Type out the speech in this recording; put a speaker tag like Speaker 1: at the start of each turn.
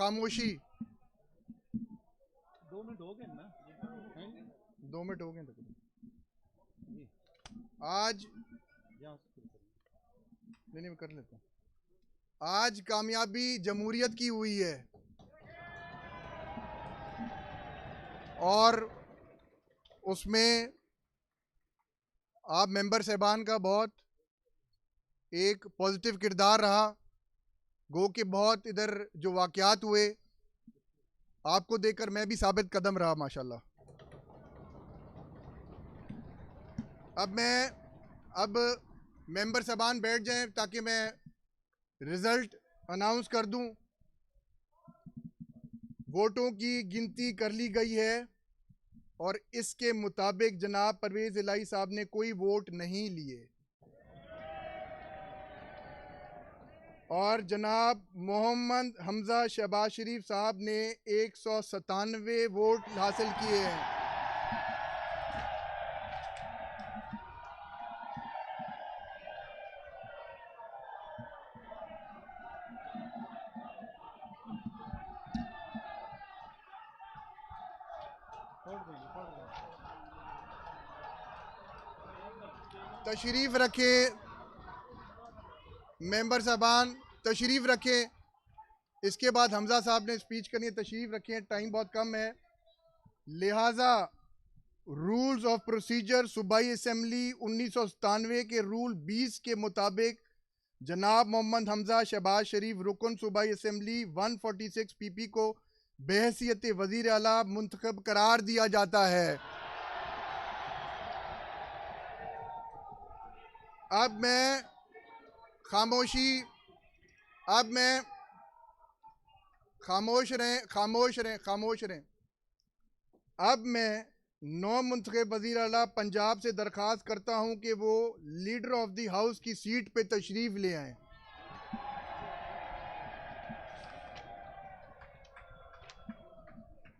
Speaker 1: खामोशी।
Speaker 2: 2 मिनट हो गए ना?
Speaker 1: 2 मिनट हो गए तक। आज नहीं मैं कर लेता हूँ। आज कामयाबी जमहूरियत की हुई है और उसमें आप मेंबर साहबान का बहुत एक पॉजिटिव किरदार रहा। गो कि बहुत इधर जो वाकयात हुए आपको देखकर मैं भी साबित कदम रहा माशाल्लाह। अब मेंबर साहबान बैठ जाएं ताकि मैं रिजल्ट अनाउंस कर दूं। वोटों की गिनती कर ली गई है और इसके मुताबिक जनाब परवेज इलाही साहब ने कोई वोट नहीं लिए और जनाब मोहम्मद हमजा शहबाज शरीफ साहब ने 197 वोट हासिल किए हैं। तशरीफ रखे मेंबर साहबान, तशरीफ रखें। इसके बाद हमजा साहब ने स्पीच करनी है। तशरीफ रखें, टाइम बहुत कम है, लिहाजा रूल्स ऑफ प्रोसीजर सूबाई असेंबली 1997 के रूल 20 के मुताबिक जनाब मोहम्मद हमजा शहबाज शरीफ रुकन सूबाई असेंबली 146 पीपी को बहैसियत वजीर आला मुंतखब करार दिया जाता है। अब मैं खामोशी, अब मैं खामोश रहें, खामोश रहें, खामोश रहें। अब मैं नौ मुंतखब वज़ीर आला पंजाब से दरख्वास्त करता हूं कि वो लीडर ऑफ द हाउस की सीट पे तशरीफ ले आएं।